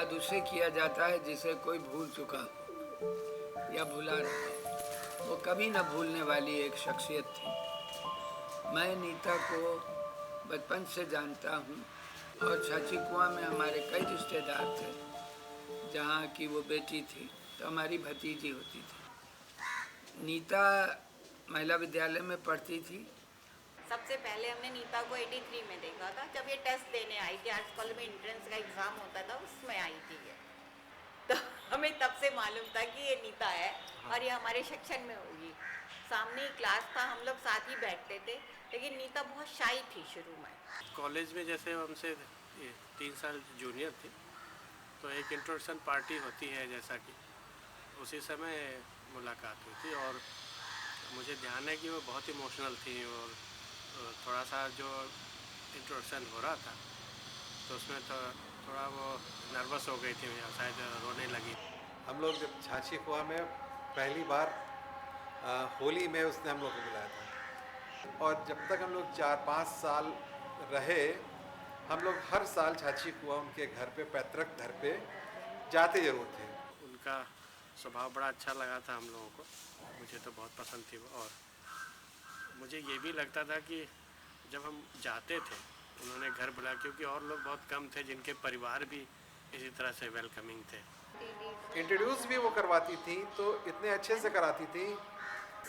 याद उसे किया जाता है जिसे कोई भूल चुका हो या भुला रहा हो। वो कभी न भूलने वाली एक शख्सियत थी। मैं नीता को बचपन से जानता हूँ और छाछी कुआं में हमारे कई रिश्तेदार थे। जहाँ की वो बेटी थी तो हमारी भतीजी होती थी। नीता महिला विद्यालय में पढ़ती थी। सबसे पहले हमने नीता को 83 में देखा था, जब ये टेस्ट देने आई थी। आर्ट्स कॉलेज में एंट्रेंस का एग्ज़ाम होता था, उसमें आई थी ये। तो हमें तब से मालूम था कि ये नीता है और ये हमारे सेक्शन में होगी। सामने ही क्लास था, हम लोग साथ ही बैठते थे, लेकिन नीता बहुत शाई थी शुरू में। कॉलेज में जैसे हमसे 3 साल जूनियर थी, तो एक इंट्रोडक्शन पार्टी होती है, जैसा कि उसी समय मुलाकात हुई थी। और मुझे ध्यान है कि वो बहुत इमोशनल थी और थोड़ा सा जो इंट्रोडक्शन हो रहा था तो उसमें तो थोड़ा वो नर्वस हो गई थी, शायद रोने लगी। हम लोग जब छाछी कुआं में पहली बार होली में उसने हम लोग को बुलाया था, और जब तक हम लोग 4-5 साल रहे, हम लोग हर साल छाछी कुआं उनके घर पे, पैतृक घर पे जाते ज़रूर थे। उनका स्वभाव बड़ा अच्छा लगा था हम लोगों को, मुझे तो बहुत पसंद थी वो। और मुझे ये भी लगता था कि जब हम जाते थे उन्होंने घर बुलाया, क्योंकि और लोग बहुत कम थे जिनके परिवार भी इसी तरह से वेलकमिंग थे। इंट्रोड्यूस भी वो करवाती थी तो इतने अच्छे से कराती थी।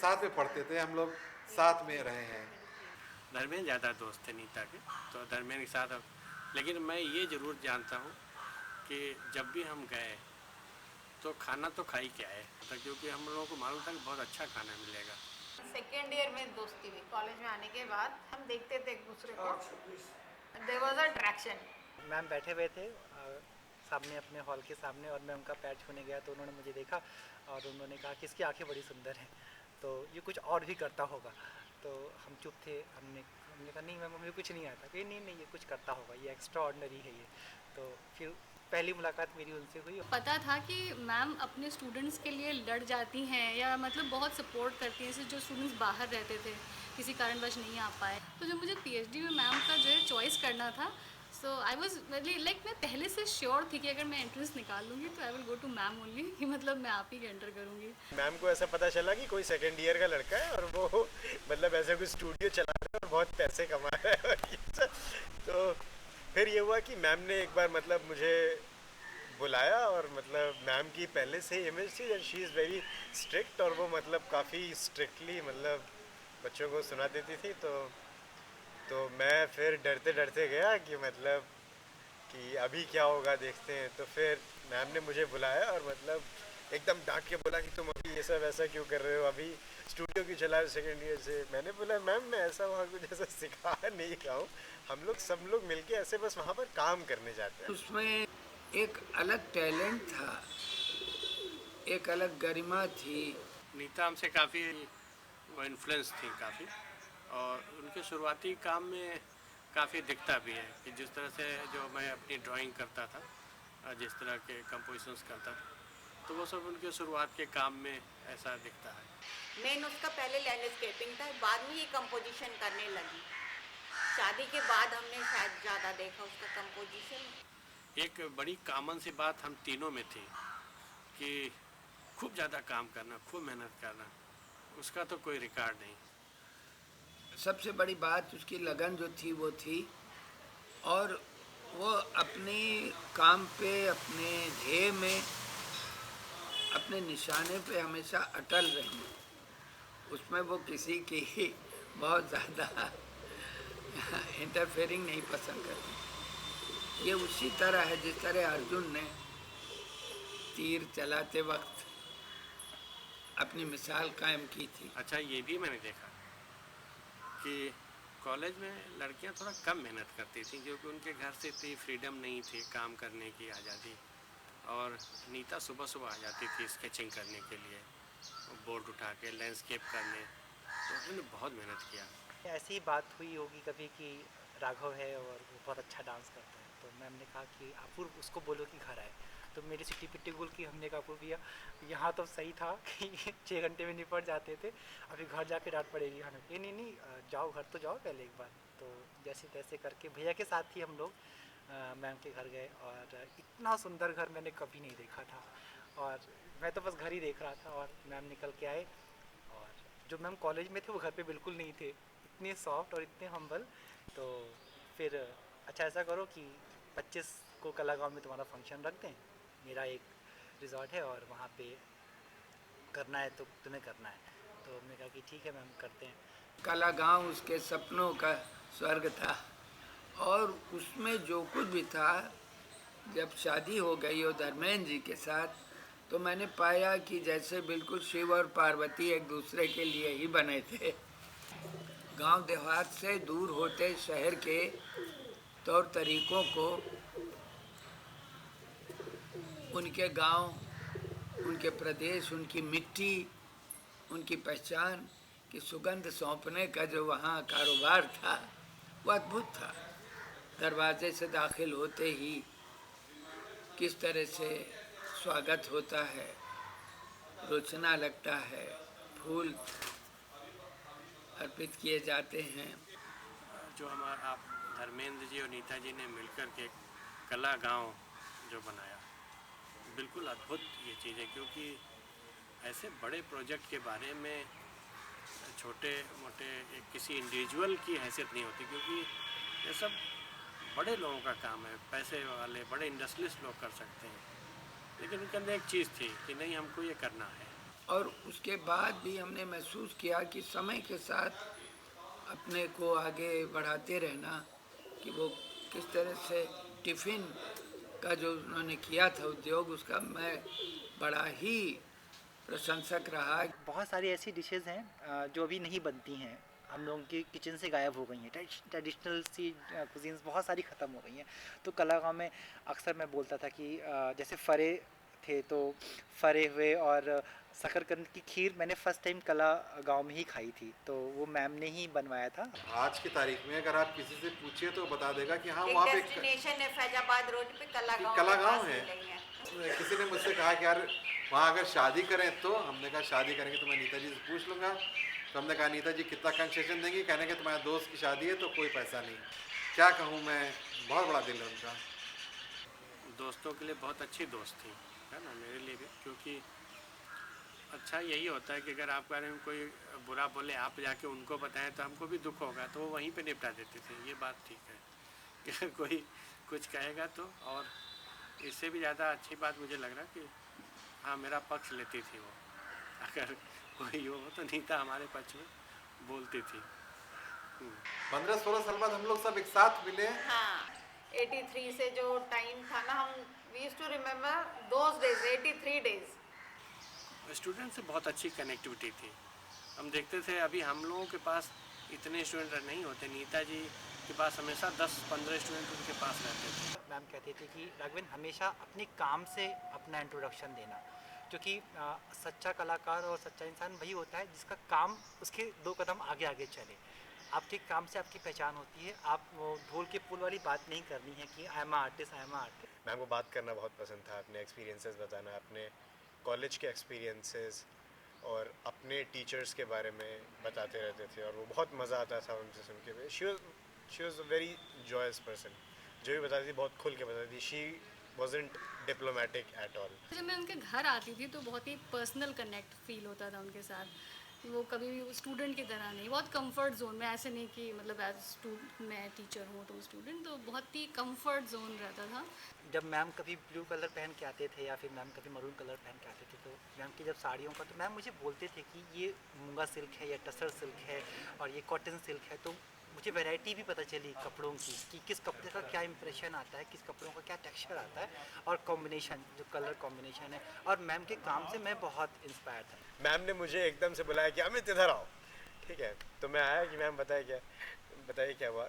साथ में पढ़ते थे हम लोग, साथ में रहे हैं। धर्मेंद्र ज़्यादा दोस्त थे नीता के, तो धर्मेंद्र के साथ। लेकिन मैं ये ज़रूर जानता हूँ कि जब भी हम गए तो खाना तो खा ही के आए, क्योंकि हम लोगों को मालूम था कि बहुत अच्छा खाना मिलेगा। सेकेंड ईयर में दोस्ती हुई, कॉलेज में आने के बाद हम देखते थे एक दूसरे को। There was attraction. मैम बैठे हुए थे सामने अपने हॉल के सामने, और मैं उनका पैर छूने गया तो उन्होंने मुझे देखा और उन्होंने कहा कि इसकी आंखें बड़ी सुंदर हैं, तो ये कुछ और भी करता होगा। तो हम चुप थे, हमने कहा नहीं मैम, मुझे कुछ नहीं आता। कि नहीं नहीं, ये कुछ करता होगा, ये एक्स्ट्रा ऑर्डिनरी है ये। तो फिर पहली मुलाकात मेरी उनसे हुई। पता था कि मैम अपने स्टूडेंट्स के लिए लड़ जाती हैं, या मतलब बहुत सपोर्ट करती हैं, जैसे जो स्टूडेंट्स बाहर रहते थे किसी कारणवश नहीं आ पाए। तो जब मुझे पीएचडी में मैम का जो है चॉइस करना था, सो आई वाज लाइक मैं पहले से श्योर थी कि अगर मैं एंट्रेंस निकाल लूँगी तो I will go to ma'am only, कि मतलब मैं आप ही के एंटर करूँगी। मैम को ऐसा पता चला कि कोई सेकेंड ईयर का लड़का है और वो मतलब ऐसे कोई स्टूडियो चला रहा है और बहुत पैसे कमा रहा है और ये सब। तो फिर ये हुआ कि मैम ने एक बार मतलब मुझे बुलाया, और मतलब मैम की पहले से इमेज थी that she is very strict, और वो मतलब काफ़ी स्ट्रिक्टली मतलब बच्चों को सुना देती थी। तो मैं फिर डरते डरते गया कि मतलब कि अभी क्या होगा देखते हैं। तो फिर मैम ने मुझे बुलाया और मतलब एकदम डांट के बोला कि तुम अभी ये सब ऐसा क्यों कर रहे हो, अभी स्टूडियो क्यों चला रहे हो सेकेंड ईयर से। मैंने बोला मैम मैं ऐसा वहाँ कुछ ऐसा सिखा नहीं रहा हूँ, हम लोग सब लोग मिलके ऐसे बस वहाँ पर काम करने जाते हैं। उसमें एक अलग टैलेंट था, एक अलग गरिमा थी। नीता हमसे काफ़ी वो इन्फ्लुएंस थी काफ़ी, और उनके शुरुआती काम में काफ़ी दिखता भी है कि जिस तरह से जो मैं अपनी ड्राइंग करता था, जिस तरह के कंपोजिशंस करता था, तो वो सब उनके शुरुआत के काम में ऐसा दिखता है। मेन उसका पहले लैंडस्केपिंग था, बाद में ये कंपोजिशन करने लगी। शादी के बाद हमने शायद ज़्यादा देखा उसका कंपोजिशन। एक बड़ी कॉमन सी बात हम तीनों में थी कि खूब ज़्यादा काम करना, खूब मेहनत करना, उसका तो कोई रिकॉर्ड नहीं। सबसे बड़ी बात उसकी लगन जो थी वो थी, और वो अपने काम पे, अपने ध्येय में, अपने निशाने पे हमेशा अटल रही। उसमें वो किसी की बहुत ज़्यादा इंटरफेयरिंग नहीं पसंद करती। ये उसी तरह है जिस तरह अर्जुन ने तीर चलाते वक्त अपनी मिसाल कायम की थी। अच्छा, ये भी मैंने देखा कि कॉलेज में लड़कियां थोड़ा कम मेहनत करती थी, क्योंकि उनके घर से इतनी फ्रीडम नहीं थी काम करने की, आज़ादी। और नीता सुबह सुबह आ जाती थी स्केचिंग करने के लिए, बोर्ड उठा के लैंडस्केप करने, तो उन्होंने बहुत मेहनत किया। ऐसी ही बात हुई होगी कभी कि राघव है और वो बहुत अच्छा डांस करता है, तो मैम ने कहा कि अपूर्व उसको बोलो कि घर आए। तो मेरी सिटी पिट्टी गुल की हमने कहा अपूर्व भैया यहाँ तो सही था कि 6 घंटे में निपट जाते थे, अभी घर जाके डांट पड़ेगी हमें। ये नहीं नहीं, जाओ घर तो जाओ पहले एक बार। तो जैसे तैसे करके भैया के साथ ही हम लोग मैम के घर गए और इतना सुंदर घर मैंने कभी नहीं देखा था, और मैं तो बस घर ही देख रहा था और मैम निकल के आए। और जो मैम कॉलेज में थे वो घर पे बिल्कुल नहीं थे, इतने सॉफ्ट और इतने हम्बल। तो फिर अच्छा ऐसा करो कि 25 को कला गाँव में तुम्हारा फंक्शन रख दें, मेरा एक रिजॉर्ट है और वहाँ पे करना है तो तुम्हें करना है। तो हमने कहा कि ठीक है मैम करते हैं। कला गांव उसके सपनों का स्वर्ग था, और उसमें जो कुछ भी था, जब शादी हो गई और धर्मेंद्र जी के साथ, तो मैंने पाया कि जैसे बिल्कुल शिव और पार्वती एक दूसरे के लिए ही बने थे। गांव देहात से दूर होते शहर के तौर तरीकों को, उनके गांव, उनके प्रदेश, उनकी मिट्टी, उनकी पहचान की सुगंध सौंपने का जो वहाँ कारोबार था वो अद्भुत था। दरवाजे से दाखिल होते ही किस तरह से स्वागत होता है, रोचना लगता है, फूल अर्पित किए जाते हैं। जो हमारा आप धर्मेंद्र जी और नीता जी ने मिलकर के कला गांव जो बनाया, बिल्कुल अद्भुत ये चीज़ है, क्योंकि ऐसे बड़े प्रोजेक्ट के बारे में छोटे मोटे किसी इंडिविजुअल की हैसियत नहीं होती, क्योंकि ये सब बड़े लोगों का काम है, पैसे वाले बड़े इंडस्ट्रियलिस्ट लोग कर सकते हैं। लेकिन उनके अंदर एक चीज़ थी कि नहीं, हमको ये करना है। और उसके बाद भी हमने महसूस किया कि समय के साथ अपने को आगे बढ़ाते रहना, कि वो किस तरह से टिफ़िन का जो उन्होंने किया था उद्योग, उसका मैं बड़ा ही प्रशंसक रहा। बहुत सारी ऐसी डिशेज़ हैं जो अभी नहीं बनती हैं, हम लोगों की किचन से गायब हो गई हैं। ट्रेडिशनल सी कुजीन्स बहुत सारी ख़त्म हो गई हैं। तो कला गाँव में अक्सर मैं बोलता था कि जैसे फरे थे, तो फरे हुए और शकरकंद की खीर मैंने फ़र्स्ट टाइम कला गाँव में ही खाई थी, तो वो मैम ने ही बनवाया था। आज की तारीख में अगर आप किसी से पूछिए तो बता देगा कि हाँ एक वहाँ पे डेस्टिनेशन है फैजाबाद रोड पे कला गाँव कला के गाँव पास है। ही नहीं है। किसी ने मुझसे कहा कि यार वहाँ अगर शादी करें, तो हमने कहा शादी करेंगे तो मैं नीता जी से पूछ लूँगा। तो हमने कहा नीता जी कितना कंसेशन देंगी? कहने के तुम्हारे दोस्त की शादी है तो कोई पैसा नहीं। क्या कहूँ मैं, बहुत बड़ा दिल है उनका। दोस्तों के लिए बहुत अच्छी दोस्त थी, है ना, मेरे लिए भी, क्योंकि अच्छा यही होता है कि अगर आपके बारे में कोई बुरा बोले, आप जाके उनको बताएं तो हमको भी दुख होगा, तो वो वहीं पे निपटा देते थे। ये बात ठीक है कि कोई कुछ कहेगा तो, और इससे भी ज़्यादा अच्छी बात मुझे लग रहा कि हाँ, मेरा पक्ष लेती थी वो। अगर कोई हो तो नीता हमारे पक्ष में बोलती थी। 15-16 साल बाद हम लोग सब एक साथ मिले। हाँ, 83 से जो टाइम था ना, हम we used to remember those days, 83 days. Student से बहुत अच्छी कनेक्टिविटी थी। हम देखते थे, अभी हम लोगों के पास इतने स्टूडेंट नहीं होते, नीता जी के पास हमेशा 10-15 स्टूडेंट उनके पास रहते थे। मैम कहते थे कि राघवेंद्र हमेशा अपने काम से अपना इंट्रोडक्शन देना, क्योंकि सच्चा कलाकार और सच्चा इंसान वही होता है जिसका काम उसके 2 कदम आगे आगे चले। आपके काम से आपकी पहचान होती है। आप वो ढोल के पुल वाली बात नहीं करनी है कि I am artist, I am artist. Ma'am को बात करना बहुत पसंद था, अपने एक्सपीरियंसेस बताना, अपने कॉलेज के एक्सपीरियंसेस और अपने टीचर्स के बारे में बताते रहते थे, और वो बहुत मज़ा आता था उनसे सुन के। She was a very joyous person, जो भी बताती थी बहुत खुल के बताती थी। She wasn't diplomatic at all. जब मैं उनके घर आती थी तो बहुत ही पर्सनल कनेक्ट फील होता था उनके साथ। वो कभी भी स्टूडेंट की तरह नहीं, बहुत कंफर्ट जोन में, ऐसे नहीं कि मतलब एज मैं टीचर हूँ तो स्टूडेंट, तो बहुत ही कंफर्ट जोन रहता था। जब मैम कभी ब्लू कलर पहन के आते थे या फिर मैम कभी मरून कलर पहन के आते थे, तो मैम की जब साड़ियों का, तो मैम मुझे बोलते थे कि ये मूंगा सिल्क है या टसर सिल्क है और ये कॉटन सिल्क है। तो मुझे वैरायटी भी पता चली कपड़ों की कि किस कपड़े का क्या इंप्रेशन आता है, किस कपड़ों का क्या टेक्सचर आता है, और कॉम्बिनेशन, जो कलर कॉम्बिनेशन है। और मैम के काम से मैं बहुत इंस्पायर था। मैम ने मुझे एकदम से बुलाया कि अमित इधर आओ, ठीक है। तो मैं आया कि मैम बताइए क्या हुआ।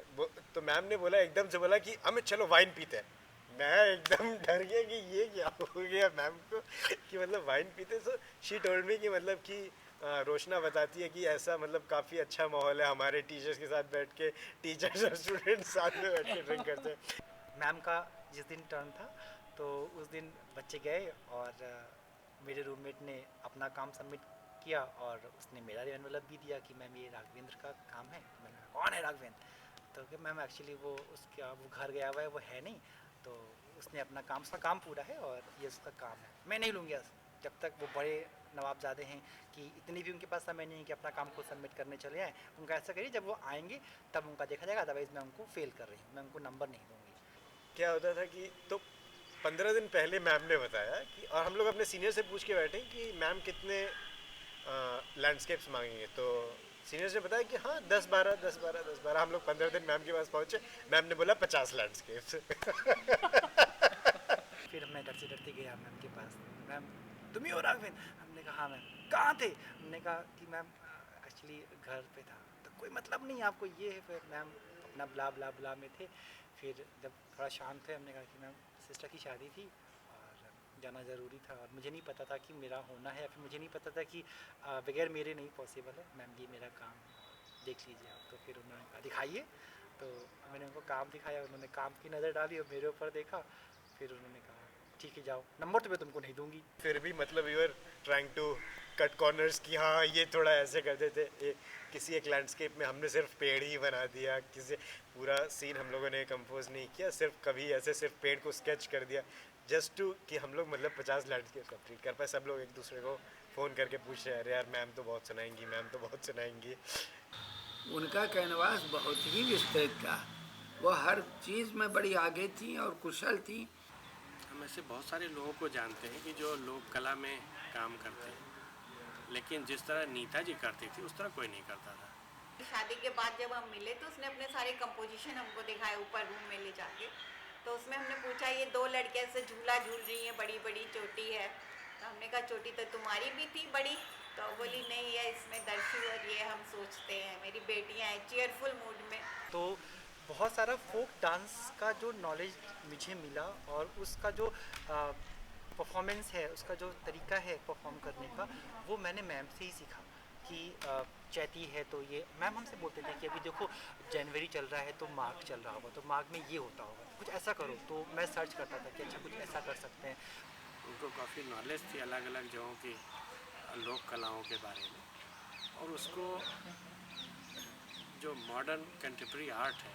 तो मैम ने बोला, एकदम से बोला कि अमित चलो वाइन पीते हैं। मैं एकदम डर गया कि ये क्या हो गया मैम को, कि मतलब वाइन पीते। सो शी टोल्ड मी कि मतलब कि रोशना बताती है कि ऐसा मतलब काफ़ी अच्छा माहौल है हमारे टीचर्स के साथ बैठ के, टीचर्स और स्टूडेंट्स साथ में बैठ के ड्रिंक करते हैं। मैम का जिस दिन टर्न था, तो उस दिन बच्चे गए और मेरे रूममेट ने अपना काम सबमिट किया और उसने मेरा एनवेलप भी दिया कि मैम ये राघवेंद्र का काम है। मैंने कहा कौन है राघवेंद्र? तो कि मैम एक्चुअली वो घर गया हुआ है, वो है नहीं, तो उसने अपना काम, उसका काम पूरा है और ये उसका काम है, मैं नहीं लूँगी जब तक वो बड़े नवाबजादे हैं कि इतनी भी उनके पास समय नहीं है कि अपना काम खुद सबमिट करने चले आएँ। उनका ऐसा करिए, जब वो आएंगे तब उनका देखा जाएगा, अदरवाइज़ मैं उनको फेल कर रही हूँ, मैं उनको नंबर नहीं दूँगी। क्या होता था कि तो 15 दिन पहले मैम ने बताया कि, और हम लोग अपने सीनियर से पूछ के बैठे कि मैम कितने लैंडस्केप्स मांगेंगे, तो सीनियर्स ने बताया कि हाँ 10-12। हम लोग 15 दिन मैम के पास पहुँचे, मैम ने बोला 50 लैंडस्केप्स। फिर मैं डरते गया मैम के पास, मैम तुम ही हो राघवेन? हमने कहा हाँ मैम। कहाँ थे? हमने कहा कि मैम एक्चुअली घर पे था। तो कोई मतलब नहीं आपको, ये है। फिर मैम अपना ब्ला ब्ला ब्ला में थे। फिर जब थोड़ा शांत हुए, हमने कहा कि मैम सिस्टर की शादी थी और जाना ज़रूरी था, और मुझे नहीं पता था कि मेरा होना है, या फिर मुझे नहीं पता था कि बगैर मेरे नहीं पॉसिबल है। मैम ये मेरा काम देख लीजिए आप। तो फिर उन्होंने कहा दिखाइए, तो मैंने उनको काम दिखाया, उन्होंने काम की नज़र डाली और मेरे ऊपर देखा। फिर उन्होंने कहा ठीक है जाओ, नंबर तो मैं तुमको नहीं दूंगी। फिर भी मतलब you are trying to cut corners कि हाँ ये थोड़ा ऐसे कर देते। किसी एक लैंडस्केप में हमने सिर्फ पेड़ ही बना दिया, किसी पूरा सीन हम लोगों ने कंपोज नहीं किया, सिर्फ कभी ऐसे सिर्फ पेड़ को स्केच कर दिया, जस्ट टू कि हम लोग मतलब 50 लैंडस्केप कंप्लीट कर पाए। सब लोग एक दूसरे को फ़ोन करके पूछ रहे हैं, अरे यार मैम तो बहुत सुनाएंगी, मैम तो बहुत सुनाएंगी। उनका कैनवास बहुत ही विस्तृत था, वो हर चीज़ में बड़ी आगे थी और कुशल थी। हम ऐसे बहुत सारे लोगों को जानते हैं कि जो लोक कला में काम करते हैं, लेकिन जिस तरह नीता जी करती थी उस तरह कोई नहीं करता था। शादी के बाद जब हम मिले तो उसने अपने सारे कंपोजिशन हमको दिखाए ऊपर रूम में ले जाके। तो उसमें हमने पूछा ये दो लड़कियां ऐसे झूला झूल रही हैं, बड़ी बड़ी चोटी है। तो हमने कहा चोटी तो तुम्हारी भी थी बड़ी। तो बोली नहीं है, इसमें दर्शी और ये हम सोचते हैं मेरी बेटियां हैं, चीयरफुल मूड में। तो बहुत सारा फोक डांस का जो नॉलेज मुझे मिला, और उसका जो परफॉर्मेंस है, उसका जो तरीका है परफॉर्म करने का, वो मैंने मैम से ही सीखा। कि चैती है तो ये मैम हमसे बोलते थे कि अभी देखो जनवरी चल रहा है तो माघ चल रहा होगा, तो माघ में ये होता होगा, कुछ ऐसा करो। तो मैं सर्च करता था कि अच्छा कुछ ऐसा कर सकते हैं। उनको काफ़ी नॉलेज थी अलग अलग जगहों की लोक कलाओं के बारे में, और उसको जो मॉडर्न कंटेम्प्रेरी आर्ट है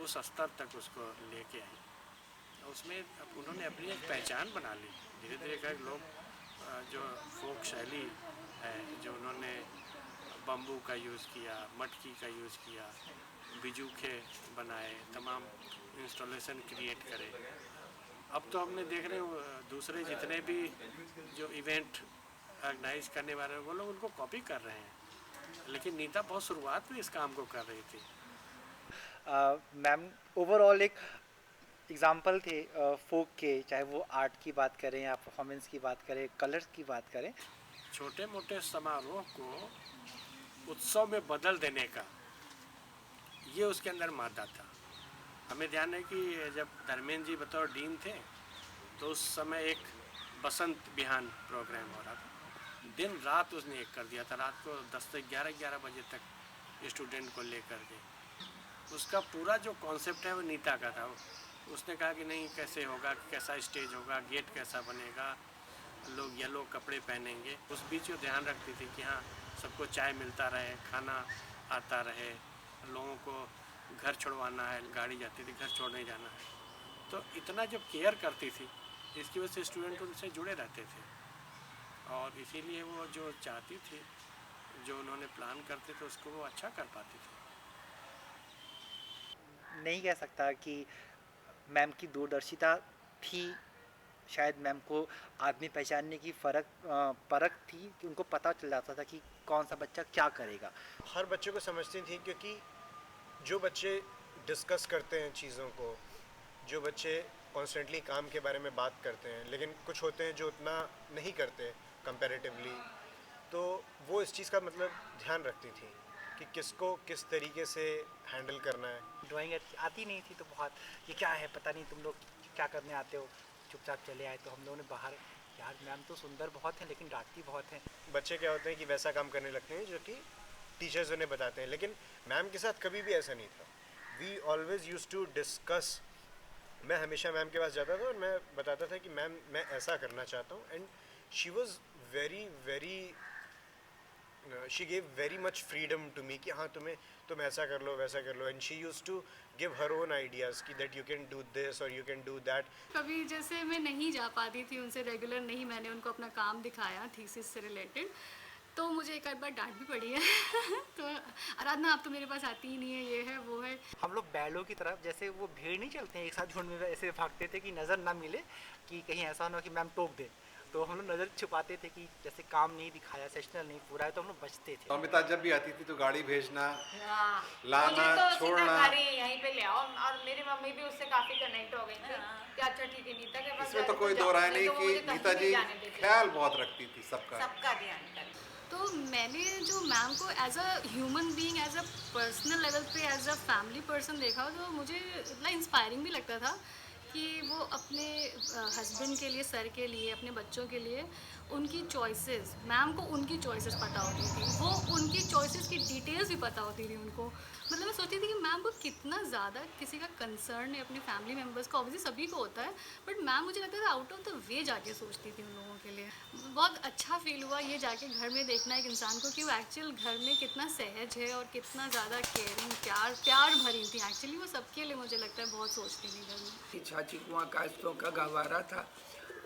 उस स्तर तक उसको लेके आई। उसमें अब उन्होंने अपनी एक पहचान बना ली। धीरे धीरे कर लोग जो फोक शैली है, जो उन्होंने बम्बू का यूज़ किया, मटकी का यूज़ किया, बिजूखे बनाए, तमाम इंस्टॉलेशन क्रिएट करे। अब तो हमने देख रहे हो दूसरे जितने भी जो इवेंट ऑर्गेनाइज करने वाले हैं वो लोग उनको कॉपी कर रहे हैं, लेकिन नीता बहुत शुरुआत में इस काम को कर रही थी। मैम ओवरऑल एक एग्जाम्पल थे फोक के, चाहे वो आर्ट की बात करें या परफॉर्मेंस की बात करें, कलर्स की बात करें। छोटे मोटे समारोह को उत्सव में बदल देने का ये उसके अंदर मादा था। हमें ध्यान है कि जब धर्मेंद्र जी बतौर डीन थे तो उस समय एक बसंत बिहान प्रोग्राम हो रहा था, दिन रात उसने एक कर दिया था। रात को 10 से 11 बजे तक स्टूडेंट को लेकर के उसका पूरा जो कॉन्सेप्ट है वो नीता का था। उसने कहा कि नहीं कैसे होगा, कैसा स्टेज होगा, गेट कैसा बनेगा, लोग येलो कपड़े पहनेंगे। उस बीच वो ध्यान रखती थी कि हाँ सबको चाय मिलता रहे, खाना आता रहे, लोगों को घर छोड़वाना है, गाड़ी जाती थी घर छोड़ने जाना है। तो इतना जब केयर करती थी इसकी वजह से स्टूडेंट उनसे जुड़े रहते थे, और इसीलिए वो जो चाहती थी, जो उन्होंने प्लान करते थे उसको वो अच्छा कर पाती थी। नहीं कह सकता कि मैम की दूरदर्शिता थी, शायद मैम को आदमी पहचानने की परख थी कि उनको पता चल जाता था कि कौन सा बच्चा क्या करेगा। हर बच्चे को समझती थी, क्योंकि जो बच्चे डिस्कस करते हैं चीज़ों को, जो बच्चे कॉन्स्टेंटली काम के बारे में बात करते हैं, लेकिन कुछ होते हैं जो उतना नहीं करते कंपैरेटिवली, तो वो इस चीज़ का मतलब ध्यान रखती थी कि किसको किस तरीके से हैंडल करना है। ड्राइंग आती नहीं थी तो बहुत, ये क्या है पता नहीं, तुम लोग क्या करने आते हो, चुपचाप चले आए। तो हम लोगों ने बाहर, यार मैम तो सुंदर बहुत हैं लेकिन डांटती बहुत हैं। बच्चे क्या होते हैं कि वैसा काम करने लगते हैं जो कि टीचर्स उन्हें बताते हैं, लेकिन मैम के साथ कभी भी ऐसा नहीं था। We always use to discuss. मैं हमेशा मैम के पास जाता था और मैं बताता था कि मैम मैं ऐसा करना चाहता हूँ, and she was very very she gave very much freedom to me कि हाँ तुम ऐसा कर लो वैसा कर लो, and she used to give her own ideas कि that you can do this or you can do that. कभी जैसे मैं नहीं जा पाती थी उनसे रेगुलर, नहीं मैंने उनको अपना काम दिखाया थीसिस से रिलेटेड, तो मुझे एक आध बार डांट भी पड़ी है तो आराधना आप तो मेरे पास आती ही नहीं है, ये है वो है। हम लोग बैलों की तरफ, जैसे वो भीड़ नहीं चलते हैं एक साथ झुंड में, ऐसे भागते थे कि नज़र ना मिले, कि कहीं ऐसा ना हो कि मैम टोक दे, तो हम लोग नज़र छुपाते थे कि जैसे काम नहीं दिखाया, सेशनल नहीं पूरा है, तो हम लोग बचते थे। अमिता जब भी आती थी तो गाड़ी भेजना, हाँ, लाना, मुझे तो छोड़ना। सीधा घर यहीं पे ले आओ, और मेरी मम्मी भी उससे काफी कनेक्ट हो गई थी कि अच्छा ठीक है नीता के पास इसमें जा तो रही कोई जाओ, दो राय नहीं नहीं तो वो कि मुझे कहीं नीता नहीं जी जाने देती। ख्याल बहुत रखती थी सबका। सबका ध्यान करती। तो मैंने जो मैम को as a human being, as a personal level पे, एज अ फैमिली पर्सन देखा, तो मुझे इतना इंस्पायरिंग भी लगता था कि वो अपने हस्बैंड के लिए, सर के लिए, अपने बच्चों के लिए उनकी चॉइसेस, मैम को उनकी चॉइसेस पता होती थी, वो उनकी चॉइसेस की डिटेल्स भी पता होती थी उनको। मतलब मैं सोचती थी कि मैम को कितना ज़्यादा किसी का कंसर्न है अपनी फैमिली मेम्बर्स को, ऑब्वियसली सभी को होता है, बट मैम मुझे लगता था आउट ऑफ द वे जाके सोचती थी उन लोगों के लिए। बहुत अच्छा फील हुआ ये जाके घर में देखना एक इंसान को कि वो एक्चुअल घर में कितना सहज है और कितना ज़्यादा केयरिंग, प्यार भरी थी। एक्चुअली वो सबके लिए मुझे लगता है बहुत सोचती थी घर में। छाछी कुआं काश्तों का गहवारा था,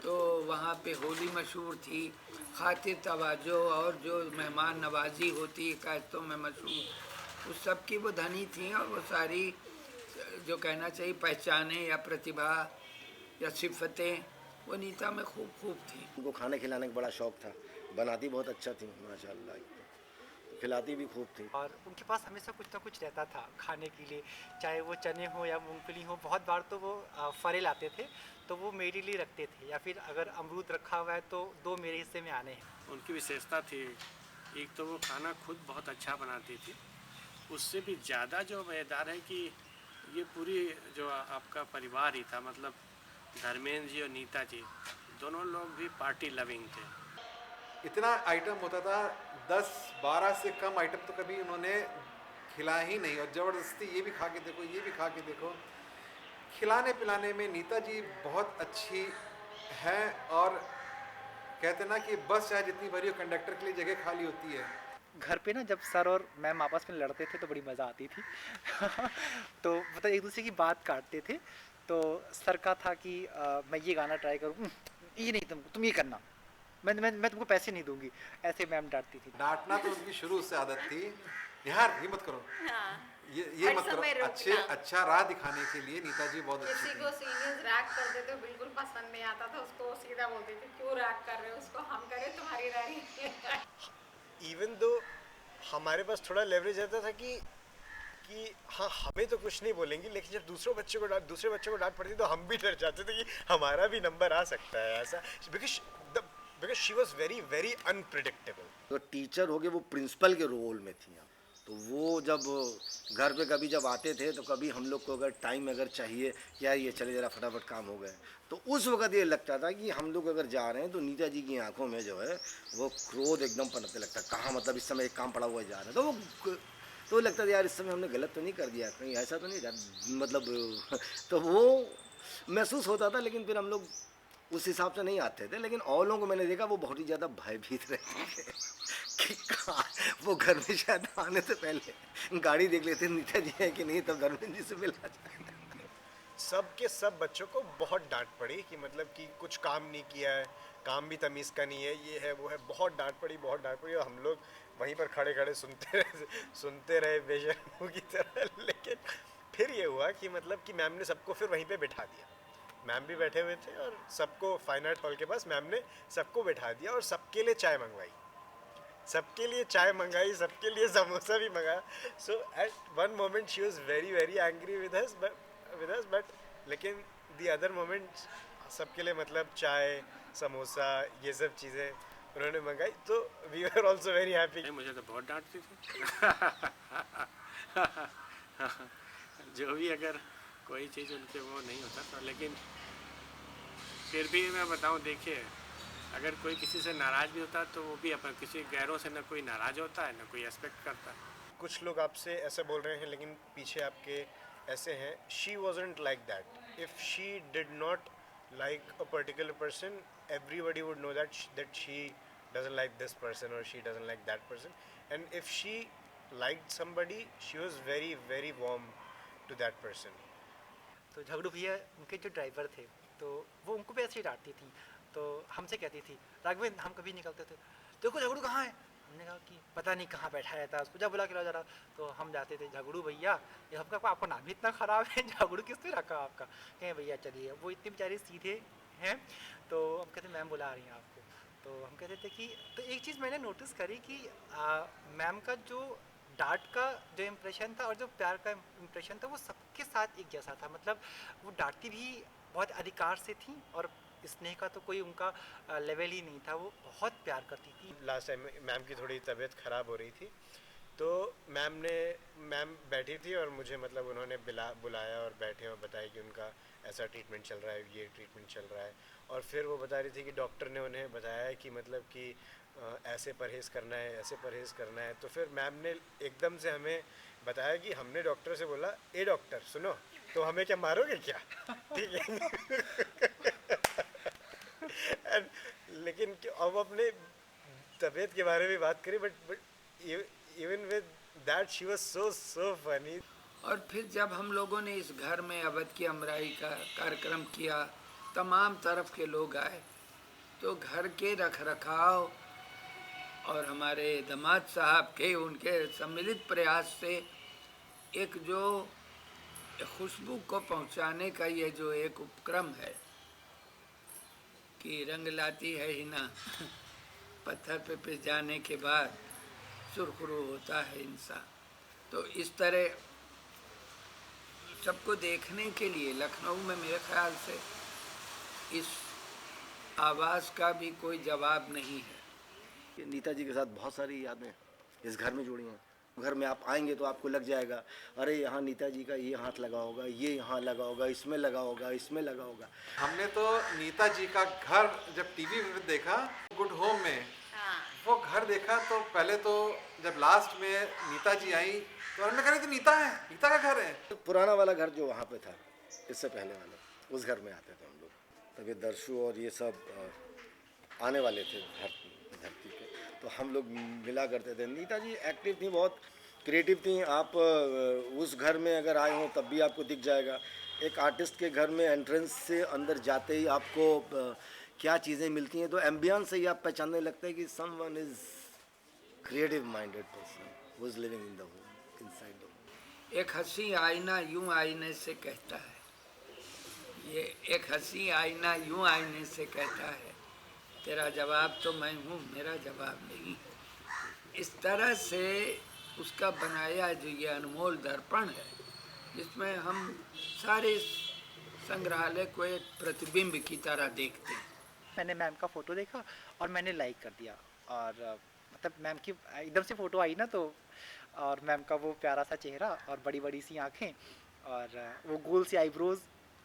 तो वहाँ पे होली मशहूर थी, खातिर तवाजो और जो मेहमान नवाजी होती है काश्तों में मशहूर, उस सब की वो धनी थी। और वो सारी जो कहना चाहिए पहचाने या प्रतिभा या सिफतें वो नीता में खूब खूब थी। उनको खाने खिलाने का बड़ा शौक था, बनाती बहुत अच्छा थी माशाल्लाह, खिलाती भी खूब थी। और उनके पास हमेशा कुछ ना कुछ रहता था खाने के लिए, चाहे वो चने हो या मूंगफली हो। बहुत बार तो वो फरे लाते थे तो वो मेरे लिए रखते थे, या फिर अगर अमरूद रखा हुआ है तो 2 मेरे हिस्से में आने हैं। उनकी विशेषता थी, एक तो वो खाना खुद बहुत अच्छा बनाती थी, उससे भी ज़्यादा जो मज़ेदार है कि ये पूरी जो आपका परिवार ही था, मतलब धर्मेंद्र जी और नीता जी दोनों लोग भी पार्टी लविंग थे। इतना आइटम होता था, 10-12 से कम आइटम तो कभी उन्होंने खिलाया ही नहीं, और ज़बरदस्ती ये भी खा के देखो, ये भी खा के देखो। खिलाने पिलाने में नीता जी बहुत अच्छी हैं, और कहते ना कि बस चाहे जितनी भरी हो, कंडक्टर के लिए जगह खाली होती है। घर पे ना जब सर और मैम आपस में लड़ते थे तो बड़ी मज़ा आती थी तो मतलब एक दूसरे की बात काटते थे। तो सर का था कि मैं ये गाना ट्राई करूँ, ये नहीं, तुम ये करना, मैं तुमको पैसे नहीं दूंगी, ऐसे मैम डांटती थी। डांटना तो उनकी शुरू से आदत थी, यार ये मत करो, हाँ, ये हर मत करो। समय रोकना। अच्छा राह दिखाने के लिए नीता जी बहुत अच्छी किसी थी। को सीनियर्स रैक करते थे बिल्कुल पसंद नहीं आता था उसको, वो सीधा बोलते थे क्यों रैक कर रहे हो उसको, हम करें तुम्हारी रानी। इवन दो हमारे पास थोड़ा लेवरेज रहता था कि हाँ हमें तो कुछ नहीं बोलेंगे, लेकिन जब दूसरे बच्चों को डांट पड़ती तो हम भी डर जाते थे कि हमारा भी नंबर आ सकता है ऐसा, because she was very very unpredictable. तो टीचर हो गए वो प्रिंसिपल के रोल में थी, तो वो जब घर पे कभी जब आते थे तो कभी हम लोग को अगर टाइम अगर चाहिए कि यार ये चले ज़रा फटाफट काम हो गए, तो उस वक्त ये लगता था कि हम लोग अगर जा रहे हैं तो नीता जी की आंखों में जो है वो क्रोध एकदम पनपने लगता है, कहाँ मतलब इस समय एक काम पड़ा हुआ जा रहा है, तो लगता था यार इस समय हमने गलत तो नहीं कर दिया, कहीं ऐसा तो नहीं मतलब तो वो महसूस होता था। लेकिन फिर हम लोग उस हिसाब से नहीं आते थे, लेकिन और लोगों को मैंने देखा वो बहुत ही ज़्यादा भयभीत रहते थे कि वो घर में शायद आने से पहले गाड़ी देख लेते नीता जी है कि नहीं, तब धर्मेंद्र जी से मिला जाए। सब के सब बच्चों को बहुत डांट पड़ी कि मतलब कि कुछ काम नहीं किया है, काम भी तमीज़ का नहीं है, ये है वो है, बहुत डांट पड़ी और हम लोग वहीं पर खड़े खड़े सुनते रहे बेशर्मों की तरह। लेकिन फिर ये हुआ कि मतलब कि मैम ने सबको फिर वहीं पे बिठा दिया, मैम भी बैठे हुए थे और सबको फाइन आर्ट हॉल के पास मैम ने सबको बिठा दिया और सबके लिए चाय मंगवाई, सबके लिए समोसा भी मंगाया। So at one moment she was very very angry with us but लेकिन द अदर मोमेंट सबके लिए मतलब चाय समोसा ये सब चीज़ें उन्होंने मंगाई, तो we are also very happy. मुझे तो बहुत डांटती थी जो भी अगर कोई चीज़ उनके वो नहीं होता था, लेकिन फिर भी मैं बताऊं, देखिए अगर कोई किसी से नाराज़ भी होता तो वो भी अपन किसी गैरों से ना कोई नाराज़ होता है ना कोई एक्सपेक्ट करता है। कुछ लोग आपसे ऐसे बोल रहे हैं लेकिन पीछे आपके ऐसे हैं। She wasn't like that, if she did not like a particular person, everybody would know that she doesn't like this person or she doesn't like that person. And if she liked somebody, she was very very warm to that person. तो झगड़ू भैया उनके जो driver थे तो वो उनको भी ऐसे ही डांटती थी, तो हमसे कहती थी राघवेंद्र, हम कभी निकलते थे, देखो झगड़ू कहाँ है, हमने कहा कि पता नहीं कहाँ बैठा रहता है, उसको जा बुला के लाओ जरा। तो हम जाते थे, झगड़ू भैया, ये सबका आपका नाम ही इतना ख़राब है, झगड़ू किसने रखा आपका? कहें भैया चलिए, वो इतने बेचारे सीधे हैं। तो हम कहते मैम बुला रही हैं आपको। तो हम कहते थे कि तो एक चीज़ मैंने नोटिस करी कि मैम का जो डांट का जो इम्प्रेशन था और जो प्यार का इम्प्रेशन था वो सबके साथ एक जैसा था। मतलब वो डांटती भी बहुत अधिकार से थी और स्नेह का तो कोई उनका लेवल ही नहीं था, वो बहुत प्यार करती थी। लास्ट टाइम मैम की थोड़ी तबीयत ख़राब हो रही थी, तो मैम बैठी थी और मुझे मतलब उन्होंने बुलाया और बैठे और बताया कि उनका ऐसा ट्रीटमेंट चल रहा है, ये ट्रीटमेंट चल रहा है। और फिर वो बता रही थी कि डॉक्टर ने उन्हें बताया है कि मतलब कि ऐसे परहेज़ करना है, ऐसे परहेज़ करना है। तो फिर मैम ने एकदम से हमें बताया कि हमने डॉक्टर से बोला, ए डॉक्टर सुनो, तो हमें क्या मारोगे क्या? ठीक है। लेकिन अब अपने तबीयत के बारे में बात करी, but even with that she was so funny. और फिर जब हम लोगों ने इस घर में अवध की अमराई का कार्यक्रम किया, तमाम तरफ के लोग आए, तो घर के रखरखाव और हमारे दामाद साहब के उनके सम्मिलित प्रयास से एक जो खुशबू को पहुंचाने का ये जो एक उपक्रम है कि रंग लाती है हिना पत्थर पे पिस जाने के बाद सुरखरू होता है इंसान, तो इस तरह सबको देखने के लिए लखनऊ में मेरे ख्याल से इस आवाज़ का भी कोई जवाब नहीं है। नीता जी के साथ बहुत सारी यादें इस घर में जुड़ी हैं। घर में आप आएंगे तो आपको लग जाएगा, अरे यहाँ नीता जी का ये हाथ लगा होगा, ये यहाँ लगा होगा, इसमें लगा होगा, इसमें लगा होगा। हमने तो नीता जी का घर जब टीवी में देखा, गुड होम में वो घर देखा, तो पहले तो जब लास्ट में नीता जी आई तो हमने कहा कि नीता है, नीता का घर है। तो पुराना वाला घर जो वहाँ पे था, इससे पहले वाला, उस घर में आते थे हम लोग। तभी दर्शु और ये सब आने वाले थे धरती पे, तो हम लोग मिला करते थे। नीता जी एक्टिव थी, बहुत क्रिएटिव थी। आप उस घर में अगर आए हों तब भी आपको दिख जाएगा। एक आर्टिस्ट के घर में एंट्रेंस से अंदर जाते ही आपको क्या चीज़ें मिलती हैं, तो एम्बियंस से ही आप पहचानने लगते हैं कि someone is creative minded person who is living in the home, inside the home. एक हंसी आईना यूं आईने से कहता है, ये एक हंसी आईना यूं आईने से कहता है, तेरा जवाब तो मैं हूँ, मेरा जवाब नहीं। इस तरह से उसका बनाया जो ये अनमोल दर्पण है, जिसमें हम सारे संग्रहालय को एक प्रतिबिंब की तरह देखते हैं। मैंने मैम का फ़ोटो देखा और मैंने लाइक कर दिया, और मतलब मैम की एकदम से फ़ोटो आई ना, तो और मैम का वो प्यारा सा चेहरा और बड़ी बड़ी सी आँखें और वो गोल सी आईब्रोज़,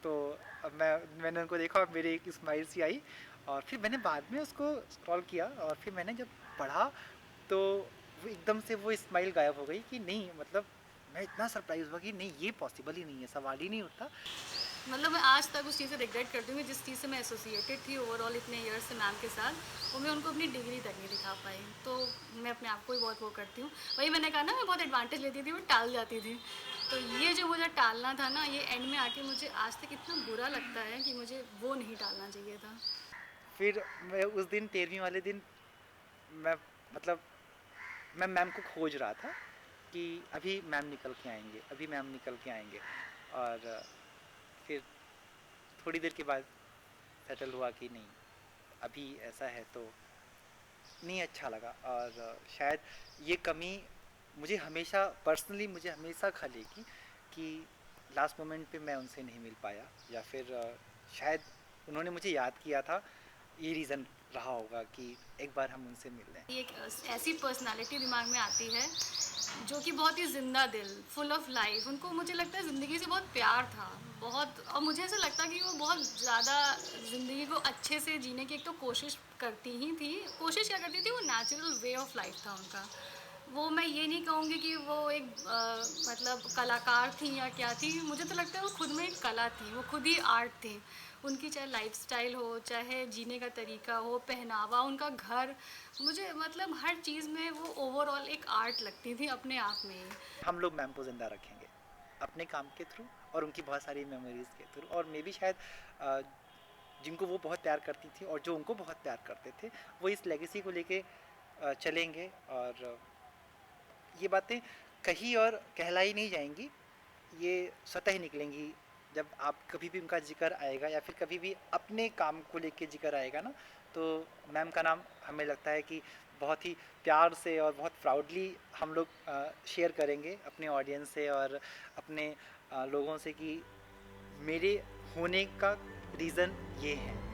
तो मैंने उनको देखा और मेरी एक स्माइल सी आई। और फिर मैंने बाद में उसको स्क्रॉल किया और फिर मैंने जब पढ़ा तो वो एकदम से वो स्माइल गायब हो गई कि नहीं, मतलब मैं इतना सरप्राइज हुआ कि नहीं, ये पॉसिबल ही नहीं है, सवाल ही नहीं उठता। मतलब मैं आज तक उस चीज़ से रिग्रेट करती हूँ कि जिस चीज़ से मैं एसोसिएटेड थी ओवरऑल इतने ईयर्स से मैम के साथ, वो मैं उनको अपनी डिग्री तक नहीं दिखा पाई। तो मैं अपने आप को ही बहुत वो करती हूँ। वही मैंने कहा ना, मैं बहुत एडवांटेज लेती थी, वो टाल जाती थी। तो ये जो मुझे टालना था ना, ये एंड में आके मुझे आज तक इतना बुरा लगता है कि मुझे वो नहीं टालना चाहिए था। फिर मैं उस दिन 13वीं वाले दिन मैं मैम को खोज रहा था कि अभी मैम निकल के आएंगे, अभी मैम निकल के आएंगे। और फिर थोड़ी देर के बाद सेटल हुआ कि नहीं, अभी ऐसा है तो नहीं अच्छा लगा। और शायद ये कमी मुझे हमेशा पर्सनली मुझे हमेशा खलेगी कि लास्ट मोमेंट पे मैं उनसे नहीं मिल पाया, या फिर शायद उन्होंने मुझे याद किया था, ये रीज़न रहा होगा कि एक बार हम उनसे मिल लें। एक ऐसी पर्सनालिटी दिमाग में आती है जो कि बहुत ही ज़िंदा दिल, फुल ऑफ लाइफ। उनको मुझे लगता है ज़िंदगी से बहुत प्यार था, बहुत। और मुझे ऐसा लगता कि वो बहुत ज़्यादा ज़िंदगी को अच्छे से जीने की एक तो कोशिश करती ही थी। कोशिश क्या करती थी, वो नेचुरल वे ऑफ लाइफ था उनका। वो मैं ये नहीं कहूँगी कि वो एक मतलब कलाकार थी या क्या थी, मुझे तो लगता है वो खुद में एक कला थी, वो खुद ही आर्ट थी। उनकी चाहे लाइफस्टाइल हो, चाहे जीने का तरीका हो, पहनावा, उनका घर, मुझे मतलब हर चीज़ में वो ओवरऑल एक आर्ट लगती थी अपने आप में ही। हम लोग मैम को ज़िंदा रखेंगे अपने काम के थ्रू और उनकी बहुत सारी मेमोरीज़ के थ्रू, और मे बी शायद जिनको वो बहुत प्यार करती थी और जो उनको बहुत प्यार करते थे वो इस लेगेसी को लेके चलेंगे, और ये बातें कहीं और कहलाई नहीं जाएंगी, ये स्वतः ही निकलेंगी। जब आप कभी भी उनका जिक्र आएगा या फिर कभी भी अपने काम को लेके जिक्र आएगा ना, तो मैम का नाम हमें लगता है कि बहुत ही प्यार से और बहुत प्राउडली हम लोग शेयर करेंगे अपने ऑडियंस से और अपने लोगों से कि मेरे होने का रीज़न ये है।